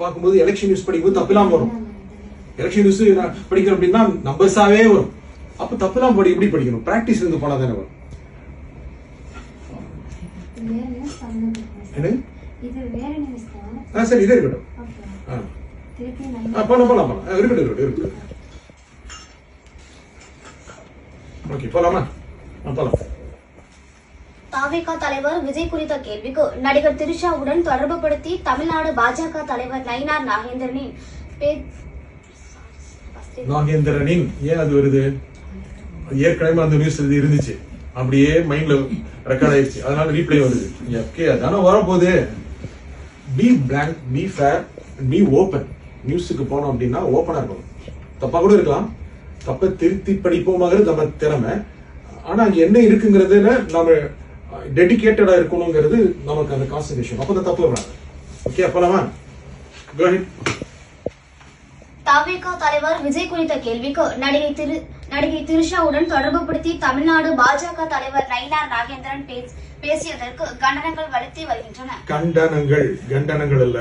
பார்க்கும்போது election news படிக்கும்போது தப்புலாம் வரும். எலெக்ஷன் நியூஸ் படிக்கிறோம் அப்படின்னா நம்பர்ஸாவே வரும். அப்ப தப்புலாம் எப்படி படிக்கணும்? பிராக்டிஸ் இருந்து போனா தானே வரும். சரி, இதே இருக்கட்டும். போலாம் இருக்கட்டும். ஓகே, போலாமா? போலாம். தாவேகா தலைவர் விஜய் குறித்த கேள்விக்கு நடிகர் திரிஷாவுடன் தொடர்பு படுத்தி தமிழ்நாடு பாஜக தலைவர் நயினார் நாகேந்திரனின் ஏன் அது வருது? ஏற்கனவே அந்த நியூஸ் இருந்துச்சு, அப்படியே மைண்ட்ல ரெக்கார்ட் ஆயிடுச்சு, அதனால ரீப்ளே வருது. ஓகே, அதான வரப்போகுது. Be blank, be fair, be open. நியூஸுக்கு போனோம் அப்படின்னா ஓபனா இருக்கணும். தப்பா கூட இருக்கலாம், தப்ப திருத்தி படிப்போமாங்கிறது நம்ம திறமை. ஆனா அங்க என்ன இருக்குங்கிறதுல நம்ம டெடிகேட்டடா இருக்கணுங்கிறது நமக்கு அந்த கான்சன்ட்ரேஷன். அப்பதான் தப்பு வராது. ஓகே, அப்பலாமா? Go ahead. தாவேகா தலைவர் விஜய் குறித்த கேள்விக்கு நடிகை திரிஷாவுடன் தொடர்பு படுத்தி தமிழ்நாடு பாஜக தலைவர் நயினார் நாகேந்திரன் பேசியதற்கு கண்டனங்கள் வலுத்தி வருகின்றன. கண்டனங்கள் அல்ல.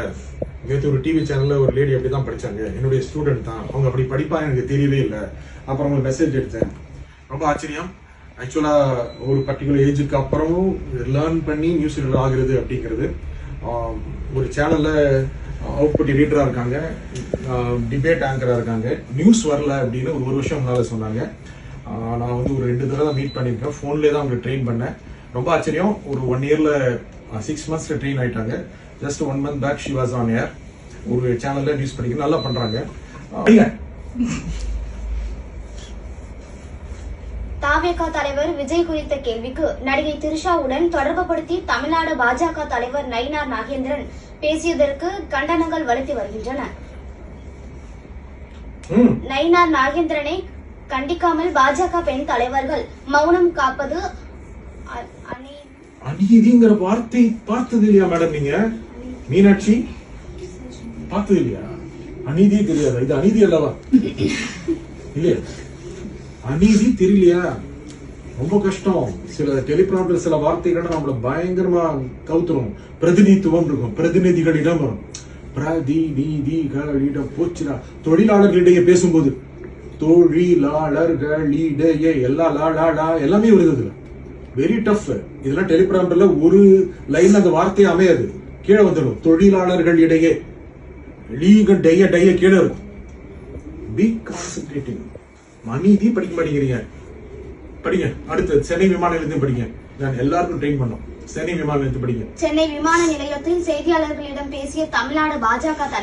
நேற்று ஒரு டிவி சேனல்ல ஒரு லேடி அப்படிதான் படிச்சாங்க. என்னுடைய ஸ்டூடெண்ட் தான். அவங்க அப்படி படிப்பா எனக்கு தெரியவே இல்லை. அப்புறம் ஒரு மெசேஜ் எடுத்தேன். ரொம்ப ஆச்சரியம். ஆக்சுவலா ஒரு பர்டிகுலர் ஏஜுக்கு அப்புறமும் லேர்ன் பண்ணி நியூஸ் ரீடர் ஆகுறது அப்படிங்கிறது. ஒரு சேனல்ல அவுட்புட் எடிட்டரா இருக்காங்க, டிபேட் ஆங்கரா இருக்காங்க. நியூஸ் வரல அப்படின்னு ஒரு வருஷம் முன்னால சொன்னாங்க. நான் வந்து ஒரு 2 தடவை மீட் பண்ணிருக்கேன். போன்லேயே தான் அவங்க ட்ரெயின் பண்ணேன். ரொம்ப ஆச்சரியம். ஒரு 1 இயர்ல 6 months ட்ரெயின் ஆயிட்டாங்க. Just 1 month back she was on air. ஒரு சேனல்ல நியூஸ் படிக்க நல்லா பண்றாங்க. தாவேகா தலைவர் விஜய் குறித்த கேள்விக்கு நடிகை திரிஷாவுடன் தொடர்பு படுத்தி தமிழ்நாடு பாஜக தலைவர் நயினார் நாகேந்திரன் பேசியதற்கு கண்டனங்கள் வலுத்தி வருகின்றன. நயினார் நாகேந்திரனை கண்டிக்காமல் பாஜக பெண் தலைவர்கள் மௌனம் காப்பது அநீதிங்கிற வார்த்தை பார்த்தது இல்லையா மேடம்? நீங்க மீனாட்சி பார்த்தது இல்லையா? அநீதி தெரியாதா? இது அநீதி அல்லவா? இல்லையா? அநீதி தெரியலையா? ரொம்ப கஷ்டம். சில டெலிபிராம்டர் சில வார்த்தைகள் நம்மள பயங்கரமா கவுத்துரும். பிரதிநிதித்துவம் இருக்கும், பிரதிநிதிகளிடம் வரும். பிரதிநிதிகளிடம் போச்சுடா. தொழிலாளர்களிடையே பேசும்போது தொழிலாளர்களிடையே எல்லாமே வருது. Very tough. இதெல்லாம் டெலிபிராம்டர்ல ஒரு லைன் அந்த வார்த்தையே அமையாது, கீழே வந்துடும். தொழிலாளர்களிடையே கீழே இருக்கும். Be concentrating. அநீதி படிக்க மாட்டேங்கிறீங்க. படிங்க. அடுத்து சென்னை விமான நிலையத்தையும் படிங்க. நான் எல்லாருக்கும் ட்ரெயின் பண்ணோம். சென்னை விமான நிலையத்தை படிங்க. சென்னை விமான நிலையத்தில் செய்தியாளர்களிடம் பேசிய தமிழ்நாடு பாஜக தலைவர்